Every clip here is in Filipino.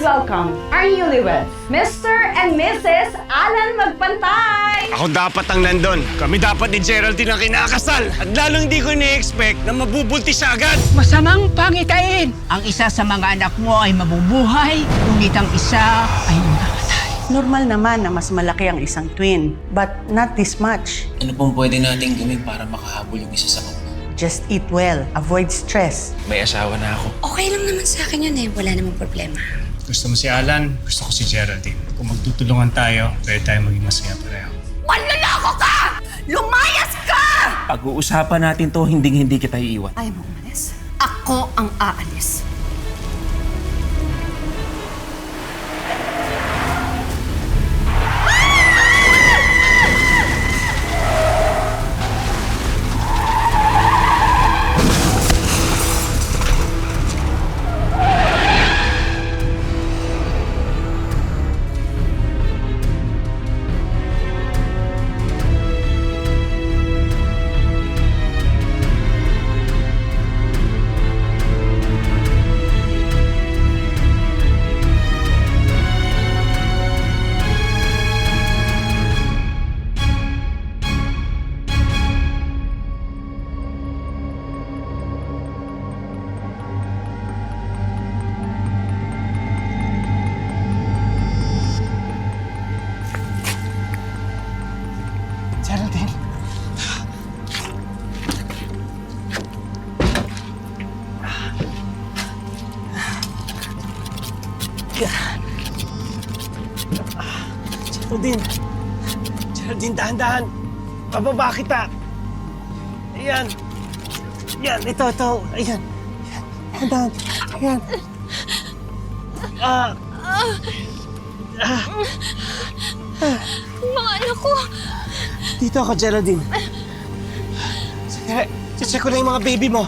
welcome our newlyweds, Mr. and Mrs. Alan Magpantay! Ako dapat ang nandun. Kami dapat ni Geraldine ang kinakasal. At lalong hindi ko ni-expect na mabubuntis siya agad. Masamang pangitain! Ang isa sa mga anak mo ay mabubuhay, ngunit ang isa ay mamamatay. Normal naman na mas malaki ang isang twin, but not this much. Ano pong pwede natin gawin para makahabol yung isa sa kapwa? Just eat well, avoid stress. May asawa na ako. Okay lang naman sa akin yun eh. Wala namang problema. Gusto mo si Alan, gusto ko si Geraldine. Kung magtutulungan tayo, pwede tayo maging masaya pareho. Manloloko ka! Lumayas ka! Pag-uusapan natin to, hindi kita iiwan. Ayaw mo umalis? Ako ang aalis. Geraldine. Geraldine. Geraldine, dahan-dahan. Pababa kita. Ayan. Ayan, ito. Ayan. Dahan-dahan. Ayan. Mga anak ko! Dito ako, Geraldine. Sige, check ko na yung mga baby mo.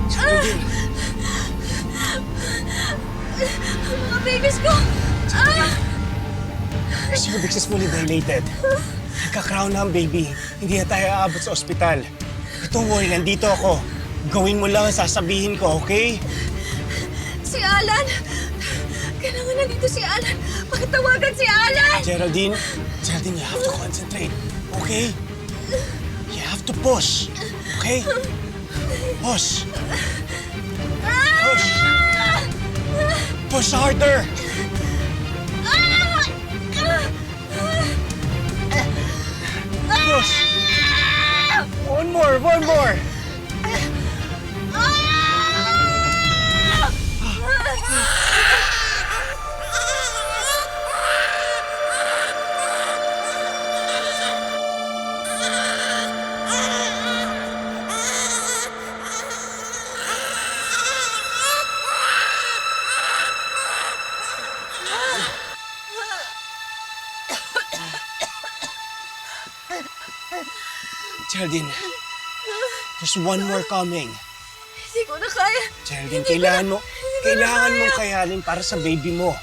Geraldine. Mga babies ko! Cervix is fully dilated. Nagka-crown na ang baby. Hindi na tayo aabot sa ospital. But don't worry, nandito ako. Gawin mo lang ang sasabihin ko, okay? Si Alan! Kailangan na dito si Alan! Pakitawagan si Alan! Geraldine, you have to concentrate, okay? You have to push, okay? Push. Push. Push harder. Push. One more. Geraldine, there's one more coming. Hindi ko na kaya. Geraldine, kailangan mong kayanin para sa baby mo.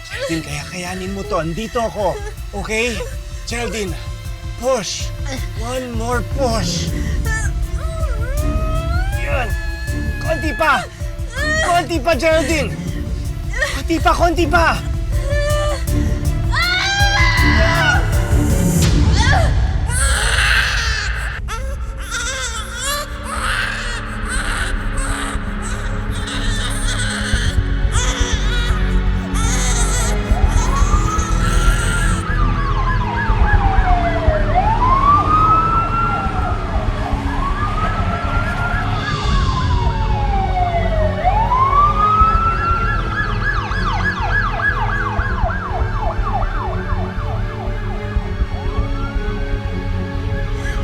Geraldine, kayanin mo to. Andito ako, okay? Geraldine, push. One more push. Yan. Konti pa, Geraldine. Konti pa.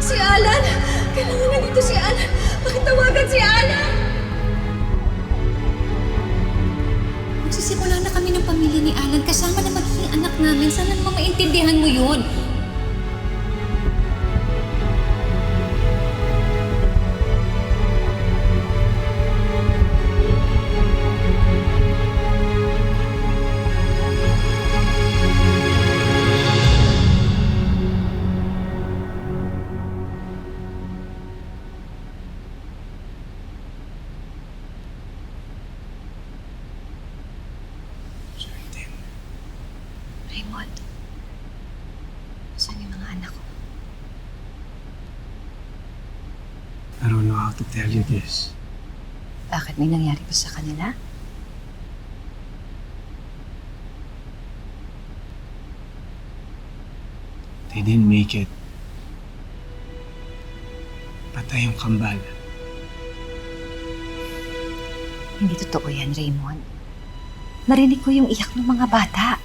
Si Alan! Kailangan na dito si Alan! Pakitawagan si Alan! Magsisimula na kami ng pamilya ni Alan kasama na magiging anak namin. Sana naman maintindihan mo yun. Raymond? Saan yung mga anak ko? I don't know how to tell you this. Bakit may nangyari pa sa kanila? They didn't make it. Patay yung kambal. Hindi totoo yan, Raymond. Narinig ko yung iyak ng mga bata.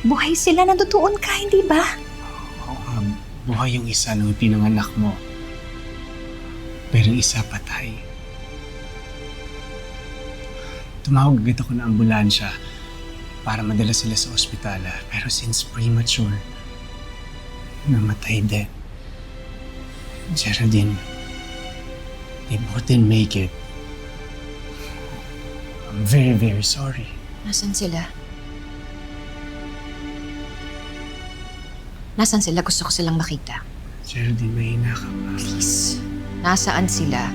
Buhay sila, natutuon ka, hindi ba? Buhay yung isa nung pinanganak mo. Pero yung isa patay. Tumawag agad ako ng ambulansya para madala sila sa ospital. Pero since premature, namatay din. Geraldine, they both didn't make it. I'm very, very sorry. Nasaan sila? Nasaan sila? Gusto ko silang makita. Geraldine, mahina ka pa. Please. Nasaan sila?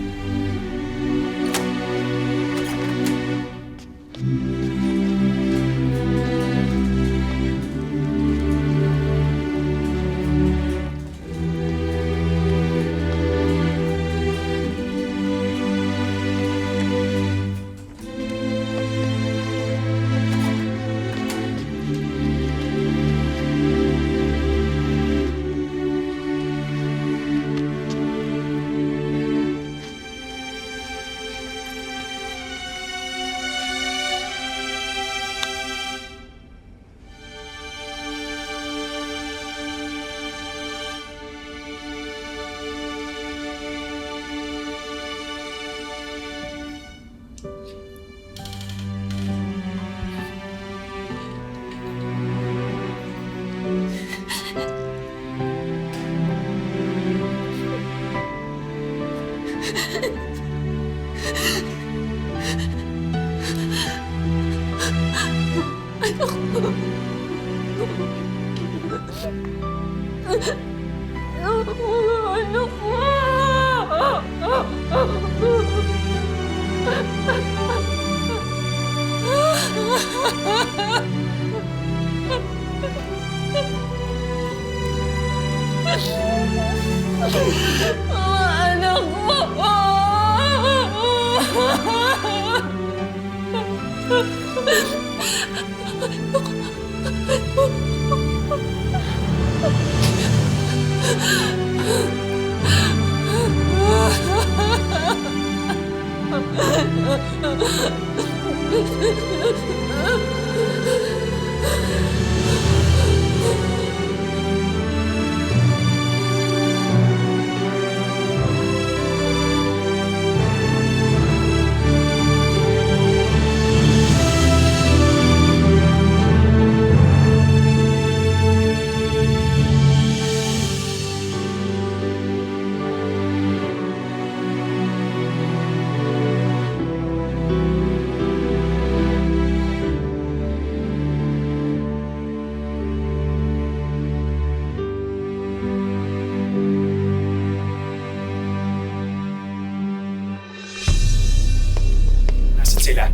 Nasaan sila?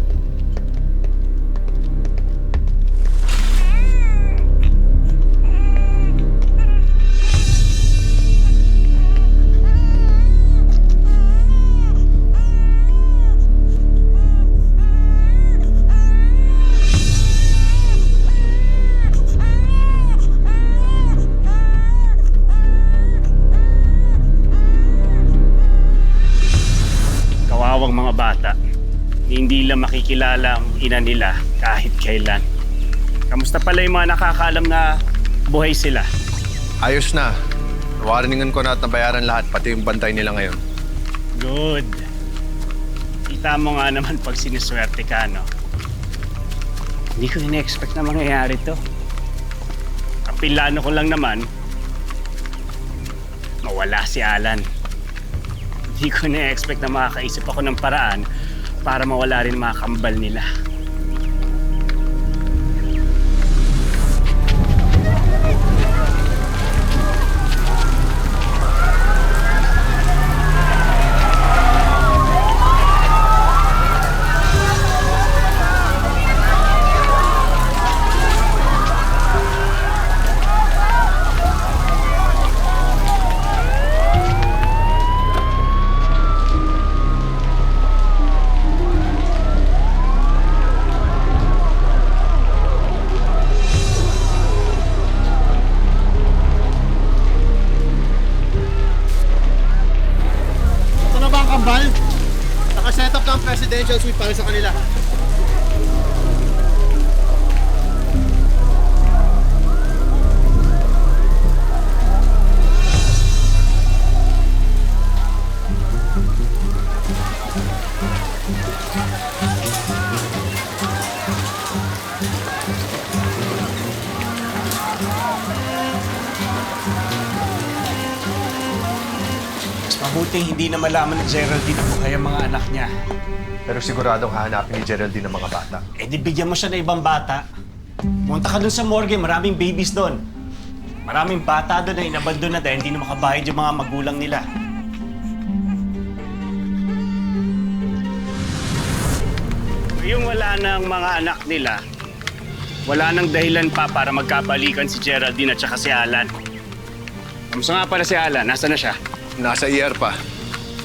Kawawang mga bata. Hindi lang makikilala ang ina nila kahit kailan. Kamusta pala yung mga nakakaalam na buhay sila? Ayos na. Warningan ko na at nabayaran lahat, pati yung bantay nila ngayon. Good. Kita mo nga naman pag siniswerte ka, no? Hindi ko ina-expect na mangyayari to. Ang plano ko lang naman, mawala si Alan. Hindi ko ina-expect na makakaisip ako ng paraan para mawala rin mga kambal nila. presidential suite para sa kanila. Mas mabuting hindi na malaman ni Geraldine ang buhay ang mga anak niya. Pero siguradong hahanapin ni Geraldine ang mga bata. Eh di bigyan mo siya ng ibang bata. Punta ka dun sa morgue, maraming babies doon. Maraming bata doon na inabandon na dahil hindi na makabayad yung mga magulang nila. Ngayong wala na ang mga anak nila, wala nang dahilan pa para magkabalikan si Geraldine at saka si Alan. Kamusta nga pala si Alan? Nasaan na siya? Nasa ER pa.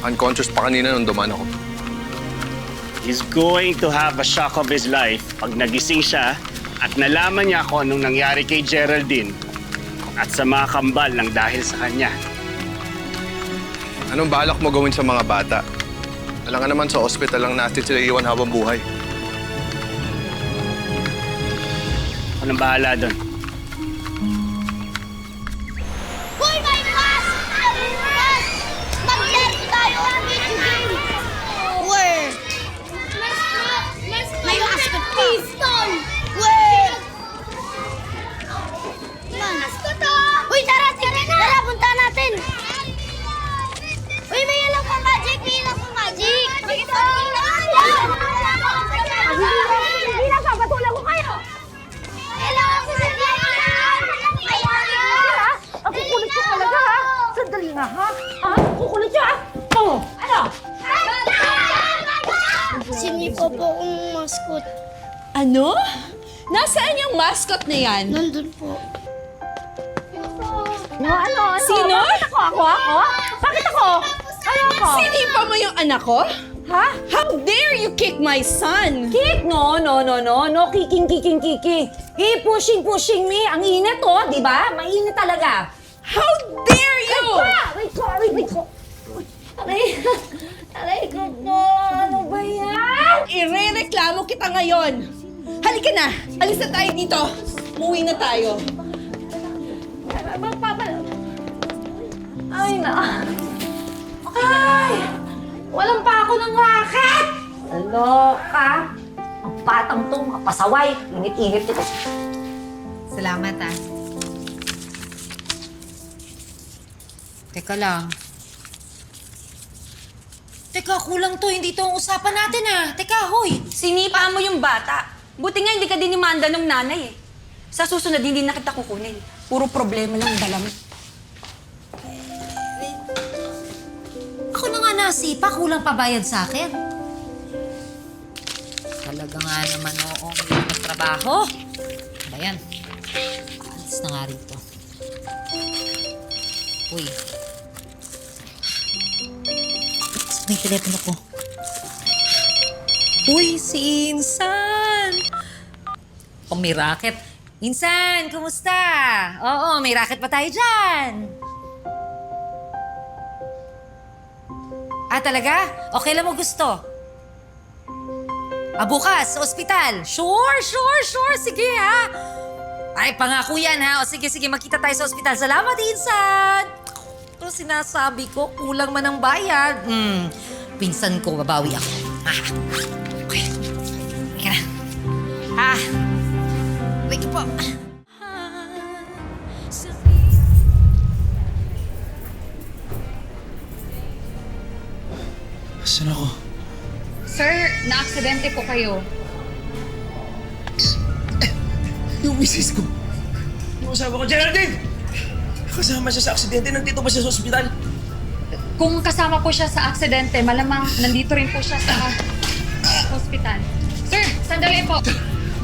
Unconscious pa kanina nung dumaan ako. He's going to have a shock of his life pag nagising siya at nalaman niya kung anong nangyari kay Geraldine at sa mga kambal ng dahil sa kanya. Anong balak mo gawin sa mga bata? Alam nga naman sa ospital lang natin sila iwan habang buhay. Ako nang bahala doon. Hoy, may mas! Mag-laro tayo ng video game! Where? May mascot pistol! Where? Mascot to! Uy, tara! Tara, punta natin! Uy, may ilang pa magic! May ilang pa magic! Hindi na, papatulan ko kayo! Kailangan ko sa Ang kukulit ko talaga, ha? Sandali nga, ha? Kukulit siya, ha? Oh, ano? Sini po kong mascot. Ano? Nasaan yung mascot na yan? Nandun po. Ano? Sino? Bakit ako? Bakit ako? Ano ako? Sinipa mo yung anak ko? Ha? How dare you kick my son? Kick? No. Kicking. Pushing me. Ang init, oh, di ba? Mainit talaga. How dare you? Wait ko. Aray ko po. Ano ba yan? Irereklamo kita ngayon. Halika na. Alis na tayo dito. Umuwi na tayo. Ay, na. Ay! Walang pa ako ng racket! Loka! Ang patang to, mga pasaway. Init-init ito. Salamat ah. Teka lang. Teka, kulang to. Hindi to ang usapan natin ah. Teka, hoy. Sinipa mo yung bata. Buti nga hindi ka dinimanda ng nanay eh. Sa susunod, hindi na kita kukunin. Puro problema lang dala mo. Ako na nga nasipa. Kulang pa bayad sa akin. Talaga nga naman, oo. May magtrabaho. Ba yan? Alis na nga rito. Uy. Saan yung telepono ko? Uy, si Insan! Oh, may racket. Insan, kumusta? Oo, may racket pa tayo dyan. Ah, talaga? Okay lang mo gusto? Ah, bukas, sa ospital. Sure. Sige, ha? Ay, pangako yan, ha? O, sige, magkita tayo sa ospital. Salamat, Insan! Pero sinasabi ko, kulang man ang bayad. Pinsan ko, babawi ako. Okay. Teka na. Wait po. Saan ako? Sir, na-aksidente po kayo. Yung misis ko. Yung asawa ko, Geraldine! Kasama siya sa aksidente. Nandito ba siya sa ospital? Kung kasama po siya sa aksidente, malamang nandito rin po siya sa hospital. Sir, sandali po.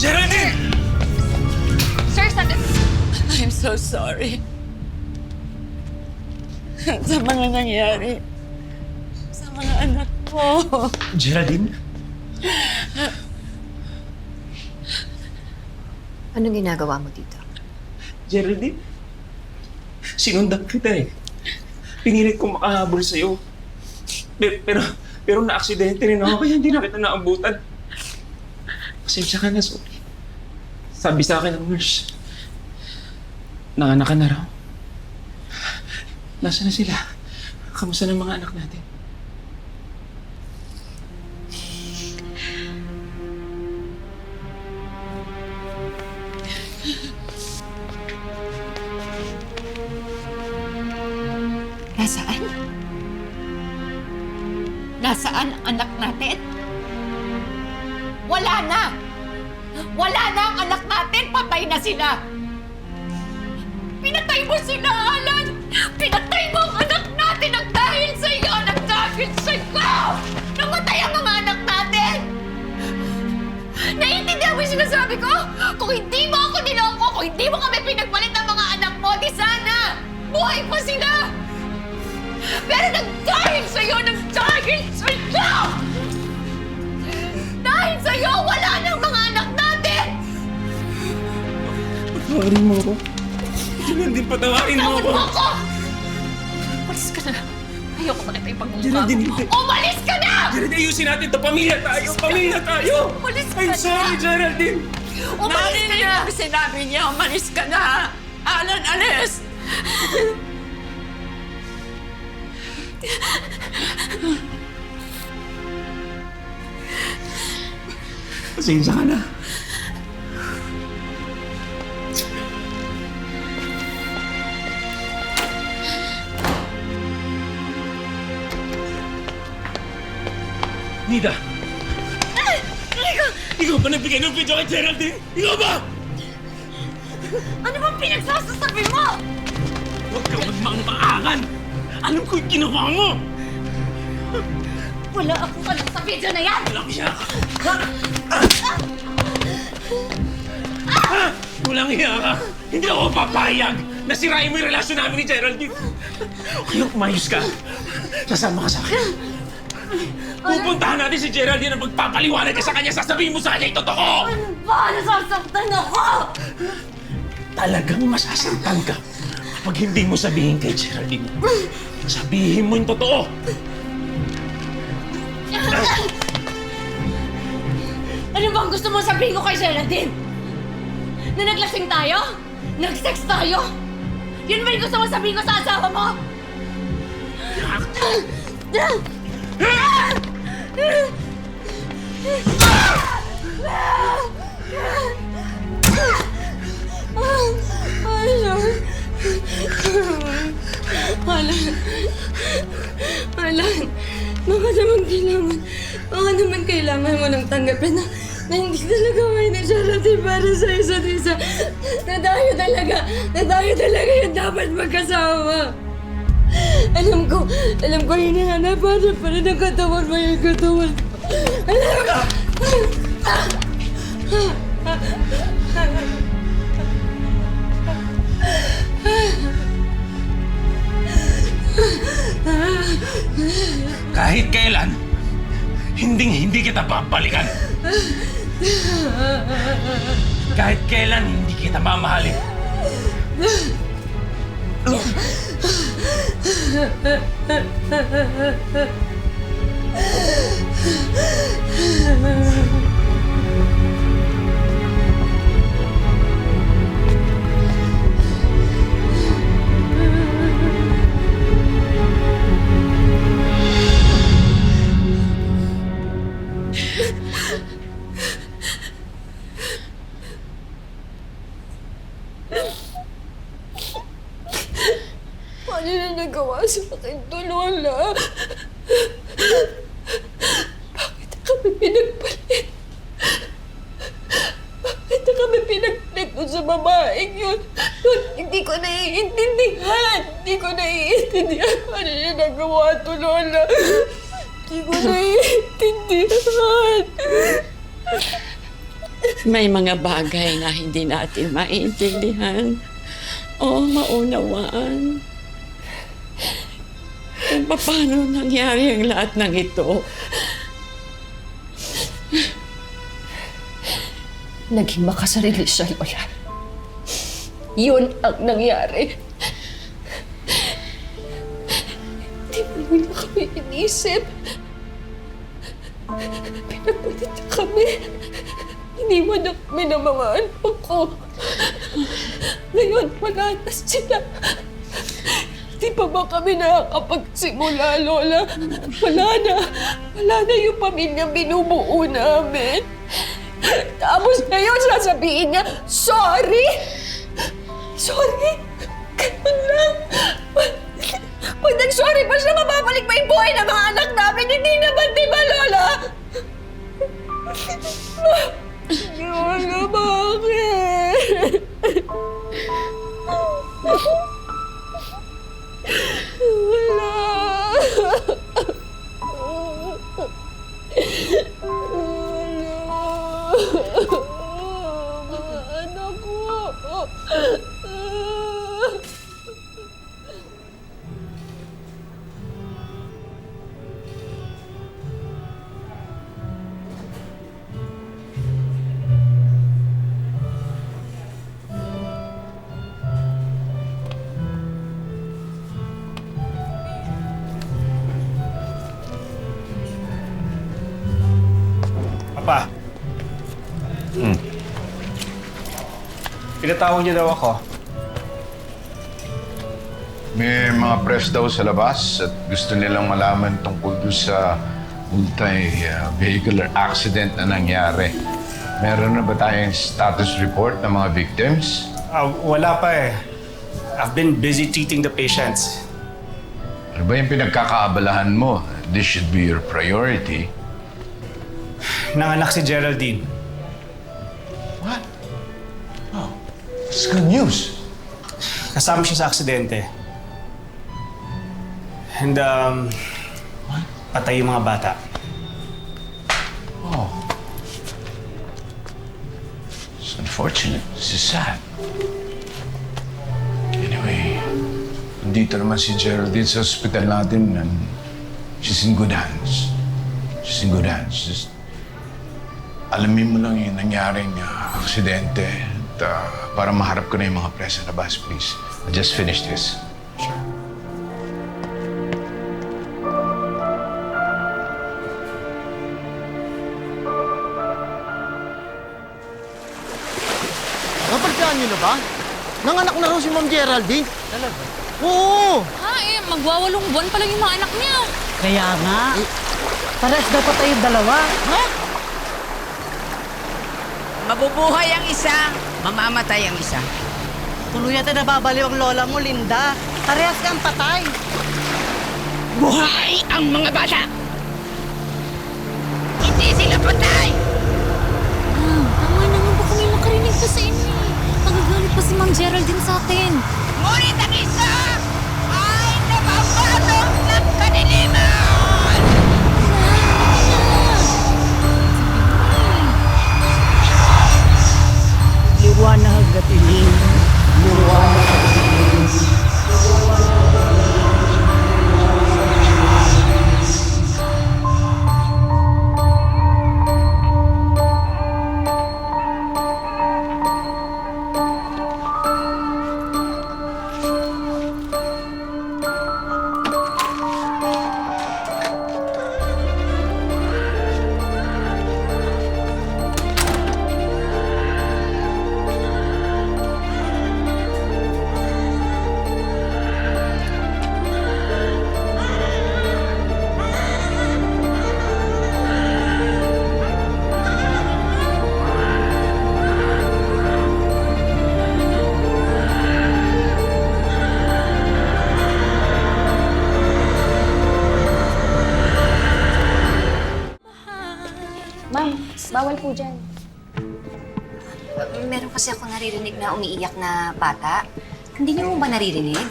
Geraldine! Sir, sandali. I'm so sorry. Sa mga nangyari. Sa mga anak ko. Geraldine? Anong ginagawa mo dito? Geraldine? Sinundan kita eh. Pinilit ko makahabol sa'yo. Pero Pero na-aksidente rin ako kaya hindi na kita naabutan. Pasensya ka na, sorry. Sabi sa akin ng nurse, nanganak ka na raw. Nasaan na sila? Kamusta ng mga anak natin? Nasaan? Nasaan ang anak natin? Wala na! Wala na ang anak natin! Patay na sila! Pinatay mo sila, Alan! Pinatay mo ang anak natin ang dahil sa iyo! Nagdahil sa iyo! Namatay ang mga anak natin! Naiintindihan mo yung sinasabi ko? Kung hindi mo ako niloko, kung hindi mo kami pinagpalit ang mga anak mo, di sana! Buhay pa sila! Pero nagdahil sa iyo! Nagdahil sa iyo! Dahil sa iyo, wala na ang mga anak natin! Patawarin mo ako. Geraldine, patawarin mo Tawad ako. mo ako! Umalis ka na. Ayoko makita yung pagmumukha Geraldine, mo. hindi. Umalis ka na! Geraldine, ayusin natin ito. Pamilya tayo! Pamilya tayo! Umalis ka I'm na! sorry, Geraldine! Umalis ka na! Sinabi niya, umalis ka na! Alan, alis! Pasensya ka na. Nida! Ikaw ba nagbigay ng video kay Geraldine? Ikaw ba? Ano bang pinagsasasabi mo? Huwag kang magmang-maangan! Alam ko yung ginawa mo! Wala akong alam sa video na yan! Walang iya ka! Walang iya ka! Hindi ako papayag na sirain mo yung relasyon namin ni Geraldine! Kaya umayos ka! Sasama ka sa akin! Pupuntahan natin si Geraldine at magpapaliwanag ka sa kanya, sasabihin mo sa kanya yung totoo! Ano ba? Nasasaktan ako! Talagang masasaktan ka kapag hindi mo sabihin kay Geraldine. Sabihin mo yung totoo! Ano bang gusto mo sabihin ko kay Geraldine? Na naglasing tayo? Nag-sex tayo? Yun ba yung gusto mo sabihin ko sa asawa mo? Alan, baka naman kailangan mo nang tanggapin na hindi talaga kayo ni Geraldine para sa isa't isa. Na tayo talaga yung dapat magkasama. Alam ko hinahanap-hanap pa rin ang katawan mo yung katawan. Alam ko! Kahit kailan, hindi kita babalikan. Kahit kailan, hindi kita mamahalin. Paano na nagawa sa akin to, Lola? Bakit kami pinagpalit? Bakit kami pinagpalit doon sa babaeng yun? Hindi ko naiintindihan. Hindi ko naiintindihan. Paano niya nagawa to, Lola? Hindi ko naiintindihan. May mga bagay na hindi natin maintindihan o maunawaan. Kung paano nangyari ang lahat ng ito. Naging makasarili siya, Lola. Yun ang nangyari. Hindi mo na kami inisip. Pinagpalit niya kami. Iniwan na kami ng mga anak ko. Ngayon, wala na sila. Di pa ba kami nakakapagsimula, Lola? Wala na. Wala na yung pamilyang binubuo namin. Tapos ngayon sasabihin niya, sorry! Sorry? Ganun lang. Pag nag-sorry pa siya, mababalik pa yung buhay ng mga anak namin. Hindi naman, di ba, Lola? Lola, bakit? Wala. Mga anak ko. Papa. Pinatawag niyo daw ako. May mga press daw sa labas at gusto nilang malaman tungkol doon sa multi-vehicular accident na nangyari. Meron na ba tayong status report ng mga victims? Wala pa eh. I've been busy treating the patients. Ano ba yung pinagkakaabalahan mo? This should be your priority. Nanganak si Geraldine. What? Oh, that's good news. Kasama siya sa aksidente. And, patay yung mga bata. Oh. It's unfortunate. This is sad. Anyway, nandito naman si Geraldine sa ospital natin and she's in good hands. She's in good hands. Just alamin mo lang yung nangyaring aksidente at para maharap ko na yung mga press sa labas, please. I just finished this. Napagkaan niyo na ba? Nanganak na raw si Ma'am Geraldine. Talaga? Oo! Magwawalong buwan pa lang yung mga anak niya. Kaya nga. Pares dapat tayong dalawa. Ha? Mabubuhay ang isa, mamamatay ang isa. Tuloy natin nababaliw ang lola mo, Linda. Parehas kang patay. Buhay ang mga bata! Hindi sila patay! Tama naman po kami makarinig pa sa inyo eh. Magagalit pa si Ma'am Geraldine sa atin. Ngunit ang isa ay napapasok ng kadiliman! Liwanag at ilim. Liwanag at ilim. Ma'am, bawal po dyan. Meron kasi ako naririnig na umiiyak na bata. Hindi niyo mo ba naririnig?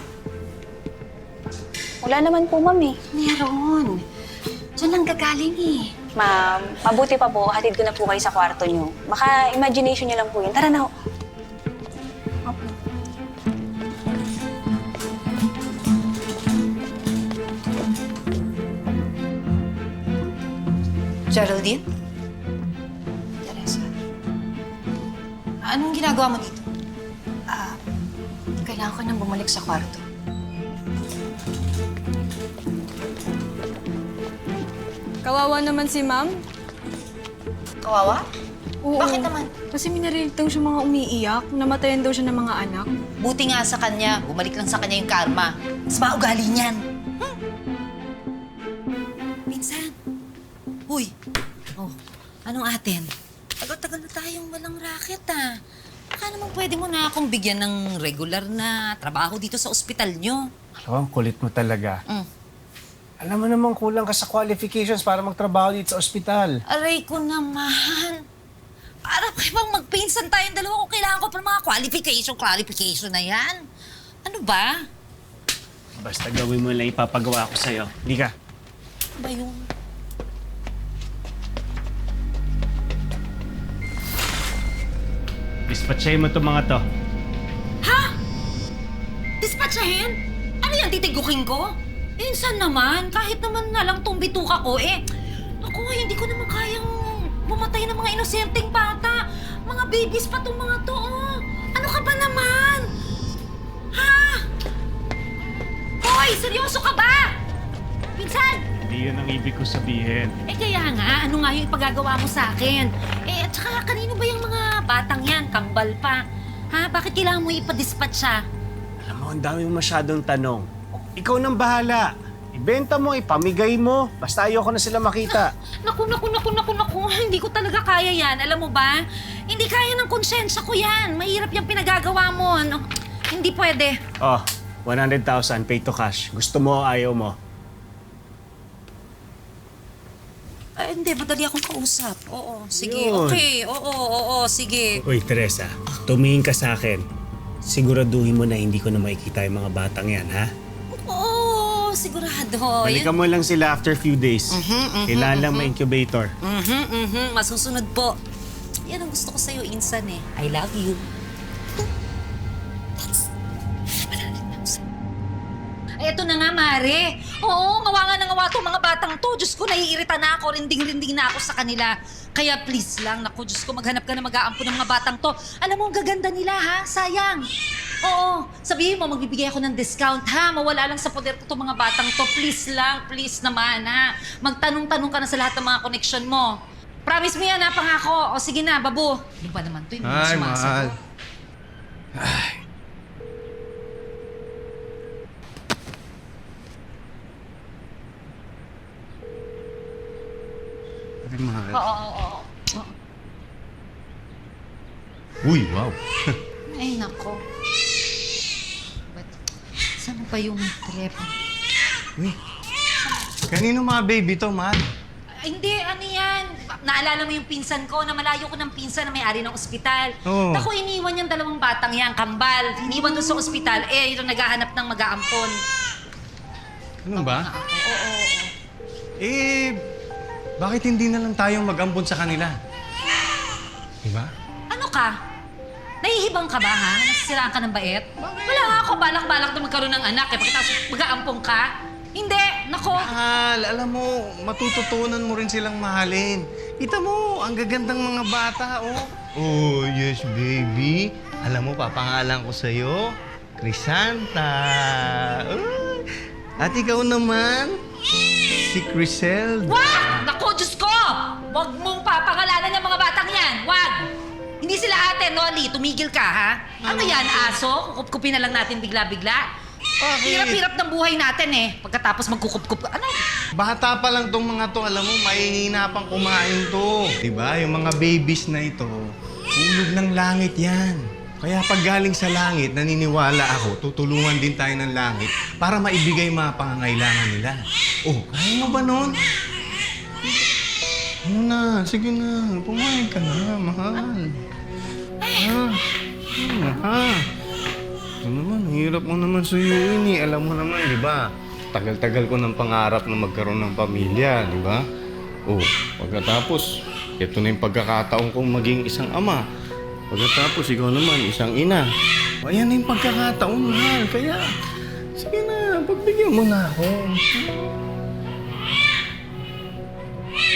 Wala naman po, ma'am eh. Meron. Diyan lang gagaling eh. Ma'am, mabuti pa po, hatid ko na po kayo sa kwarto niyo. Baka imagination niyo lang po yun. Tara na ho. Geraldine? Teresa? Anong ginagawa mo dito? Kailangan ko nang bumalik sa kwarto. Kawawa naman si ma'am. Kawawa? Oo. Bakit naman? Kasi minarinig daw siya mga umiiyak. Namatayan daw siya ng mga anak. Buti nga sa kanya, bumalik lang sa kanya yung karma. Mas maugali niyan. Minsan. Uy. Oh, anong atin? Tagal-tagal na tayong walang racket, ah. Baka naman pwede mo na akong bigyan ng regular na trabaho dito sa ospital nyo. Alam mo, ang kulit mo talaga. Mm. Alam mo namang kulang ka sa qualifications para magtrabaho dito sa ospital. Aray ko naman. Para pa bang magpinsan tayong dalawa kung kailangan ko pa ng mga qualification na yan. Ano ba? Basta gawin mo lang ipapagawa ko sa'yo. Hindi ka. Ano ba yun? Dispatchahin mo itong mga to. Ha? Dispatchahin? Ano yan, titigukin ko? Minsan naman, kahit naman na lang tong bituka ko, ako, hindi ko naman kayang mamatay ng mga inosenteng bata. Mga babies pa tong mga to, oh. Ano ka ba naman? Ha? Hoy, seryoso ka ba? Pinsan! Hindi yun ang ibig ko sabihin. Kaya nga, ano nga yung ipagagawa mo sa akin? At saka, kanino ba yung mga batang yan? Kambal pa. Ha? Bakit kailangan mo ipadispatch siya? Alam mo, ang dami mo masyadong tanong. Ikaw nang bahala. Ibenta mo, ipamigay mo. Basta ayoko na sila makita. Naku. Hindi ko talaga kaya yan. Alam mo ba? Hindi kaya ng konsensya ko yan. Mahirap yung pinagagawa mo. No? Hindi pwede. Oh, 100,000 pay to cash. Gusto mo o ayaw mo? Ay, hindi. Madali akong kausap. Oo, sige. Yun. Okay. Oo, sige. Uy, Teresa, tumingin ka sa akin. Siguraduhin mo na hindi ko na makikita yung mga batang yan, ha? Oo, sigurado. Balikan mo lang sila after few days. Kailangan lang ma-incubator. Masusunod po. Yan ang gusto ko sa'yo, Insan eh. I love you. Ay, eto na nga, Mare. Oo, ngawa nga itong mga batang to. Diyos ko, naiirita na ako. Rinding-rinding na ako sa kanila. Kaya please lang, naku, Diyos ko, maghanap ka na mag-aampo ng mga batang to. Alam mo, ang gaganda nila, ha? Sayang. Oo, sabihin mo, magbibigay ako ng discount, ha? Mawala lang sa poder ko itong mga batang to. Please lang, please naman, ha? Magtanong-tanong ka na sa lahat ng mga connection mo. Promise mo yan, ha? Pangako. O sige na, babu. Ano ba naman to? Hindi mo sumasagot. Ay, mahal. Oo. Uy, wow. Ay, nako. Saan pa yung telepono? Uy, kanino mga baby to, mahal? Ay, hindi, ano yan? Naalala mo yung pinsan ko na malayo ko ng pinsan na may-ari ng ospital. Oo. Ako, iniwan yung dalawang batang yan, kambal. Iniwan doon sa ospital, yung naghahanap ng mag-aampon. Ano ba? Oo. Bakit hindi na lang tayong mag-ampon sa kanila? Diba? Ano ka? Nahihibang ka ba, ha? Nasisiraan ka ng bait? Wala nga ako balak-balak na magkaroon ng anak, pagkatapos mag-aampong ka. Hindi, nako. Mahal, alam mo, matututunan mo rin silang mahalin. Kita mo, ang gagandang mga bata, oh. Oh, yes, baby. Alam mo, papangalan ko sa'yo, Crisanta. At ikaw naman, si Criselda. Wag! Naku, Diyos ko! Huwag mong papangalanan ng mga batang yan! Wag! Hindi sila ate, Noli. Tumigil ka, ha? Ano yan, aso? Kukup-kupin na lang natin bigla-bigla? Hirap-hirap ng buhay natin, eh. Pagkatapos magkukup-kup... Ano? Bata pa lang tong mga to, alam mo, mahihina pang kumain to. Diba? Yung mga babies na ito, hulog ng langit yan. Kaya pag galing sa langit, naniniwala ako, tutulungan din tayo ng langit para maibigay mga pangangailangan nila. Oh, kaya mo ba nun? Ano na? Sige na. Pumayag ka na, mahal. Ha? Ito naman, hirap mo naman suyuin eh. Alam mo naman, di ba? Tagal-tagal ko ng pangarap na magkaroon ng pamilya, di ba? Oh, pagkatapos, ito na yung pagkakataon kong maging isang ama. Pagkatapos, ikaw naman, isang ina. Ayan na yung pagkakataon, mahal. Kaya, sige na, pagbigyan mo na ako.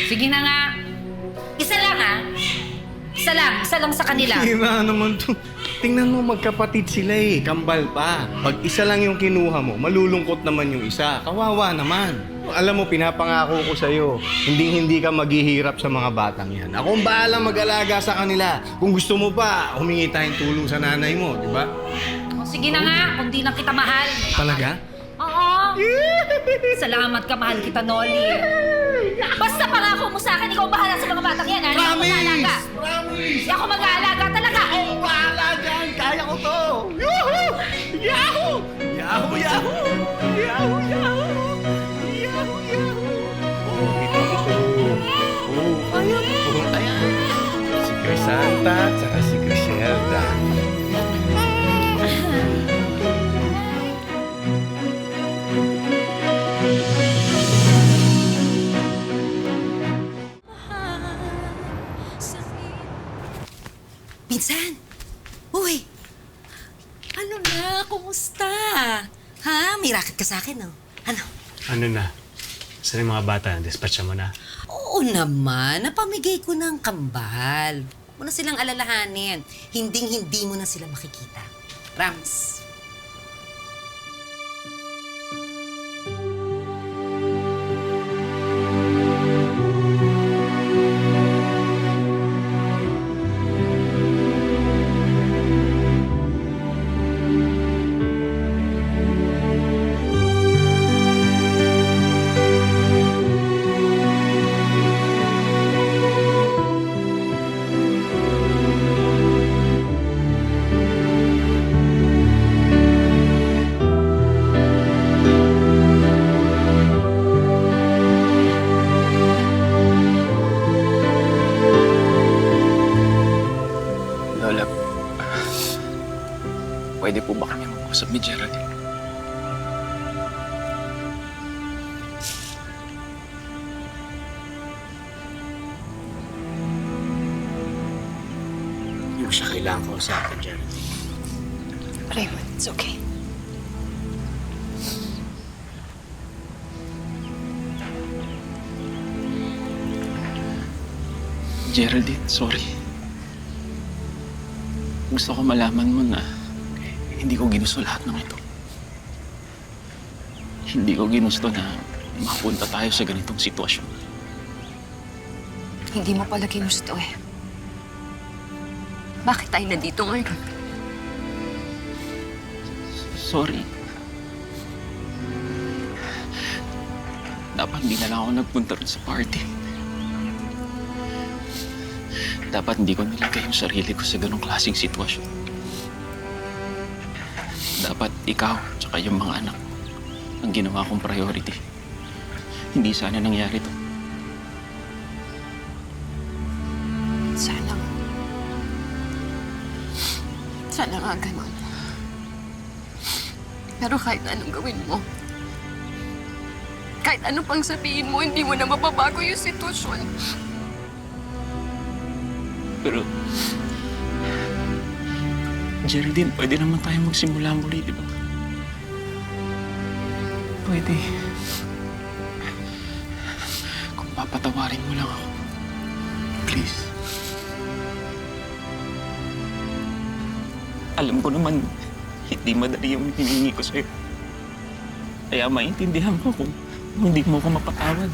Sige na nga. Isa lang, ha? Isa lang sa kanila. Hira naman to. Tingnan mo, magkapatid sila eh. Kambal pa. Pag isa lang yung kinuha mo, malulungkot naman yung isa. Kawawa naman. Alam mo, pinapangako ko sa'yo, hindi ka maghihirap sa mga batang yan. Ako ang bahala mag-alaga sa kanila. Kung gusto mo pa, humingi tayong tulong sa nanay mo, di ba? O, sige na nga, kung di lang kita mahal. Talaga? Oo. Salamat ka, mahal kita, Noli. Basta pangako mo sa akin, ikaw ang bahala sa mga batang yan, ha? Hindi ako mag-aalaga. Promise! Hindi ako mag-aalaga talaga. Ako bahala dyan! Kaya ko to! Yahoo! Yahoo! Yahoo! Yahoo! Yahoo! Yahoo! Yahoo! Yahoo! Oh, ito. Oh, kaya mo. Oh, ayan. Si Crisanta at saka si Criselda. Pinsan! Uy! Ano na? Kumusta? Ha? May racket ka sa akin, no? Ano? Ano na? Saan yung mga bata? Dispatcha mo na? Oo naman. Napamigay ko ng kambal. Huwag mo na silang alalahanin. Hinding-hindi mo na sila makikita. Promise. Lola, pwede po ba kami mag-usap ni Geraldine? Hindi mo siya kailangan kausapin, Geraldine. Raymond, it's okay. Geraldine, sorry. Gusto ko malaman mo na hindi ko ginusto lahat ng ito. Hindi ko ginusto na mapunta tayo sa ganitong sitwasyon. Hindi mo pala ginusto eh. Bakit tayo nandito ngayon? Sorry. Dapat hindi na lang ako nagpunta rin sa party. Dapat hindi ko nilagay yung sarili ko sa ganong klaseng sitwasyon. Dapat ikaw tsaka yung mga anak ang ginawa kong priority. Hindi sana nangyari to. Sana. Sana nga ganun. Pero kahit anong gawin mo, kahit ano pang sabihin mo, hindi mo na mababago yung sitwasyon. Pero, Geraldine, pwede naman tayo magsimula muli, di ba? Pwede. Kung papatawarin mo lang ako. Please. Alam ko naman, hindi madali yung hinihingi ko sa'yo. Kaya maintindihan ko kung hindi mo ko mapatawad.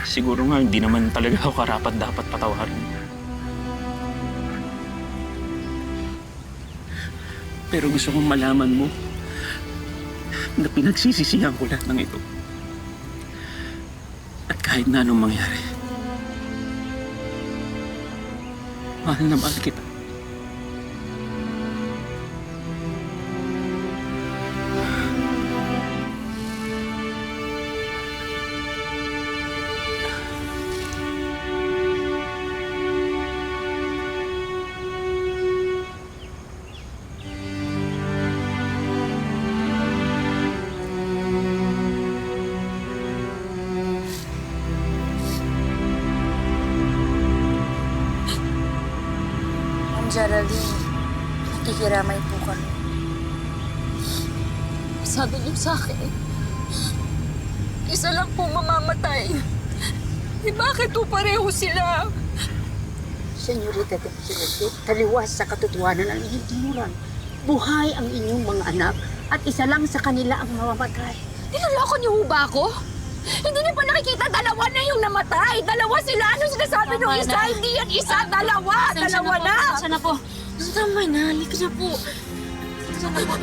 Siguro nga, hindi naman talaga ako karapat dapat patawarin. Pero gusto kong malaman mo na pinagsisisihan ko lahat ng ito. At kahit na anong mangyari, mahal na mahal kita. Geraldine, nakikiramay po kami. Sabi niyo sa akin, isa lang po mamamatay. Eh bakit po pareho sila? Senyorita de Presidente, taliwas sa katotohanan ang inyong tinuran. Buhay ang inyong mga anak at isa lang sa kanila ang mamamatay. Niloloko niyo ho ba ako? Hindi niyo pa nakikita, dalawa na yung namatay. Dalawa sila. Ano sinasabi nung isa? Hindi yan isa, dalawa. Dalawa na. Sana po. Tama na, halika na po. Sana po.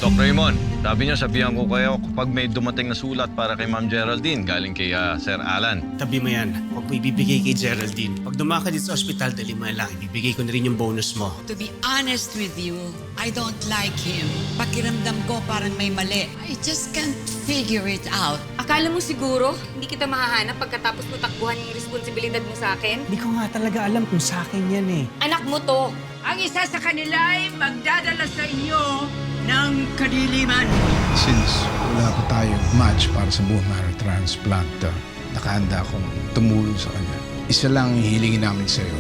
Doc Raymond, sabi niya sabihan ko kayo kapag may dumating na sulat para kay Ma'am Geraldine galing kay Sir Alan. Tabi mo yan. Huwag mo ibibigay kay Geraldine. Pag dumaka dito sa ospital, dali mo lang. Ibibigay ko na rin yung bonus mo. To be honest with you, I don't like him. Pakiramdam ko parang may mali. I just can't figure it out. Akala mo siguro, hindi kita mahahanap pagkatapos mo takbuhan yung responsibilidad mo sa akin? Hindi ko nga talaga alam kung sa akin yan eh. Anak mo to. Ang isa sa kanila ay magdadala sa inyo ng kadiliman. Since wala pa tayong match para sa bone marrow transplant, nakahanda akong tumulong sa kanya. Isa lang ang hihilingin namin sa'yo.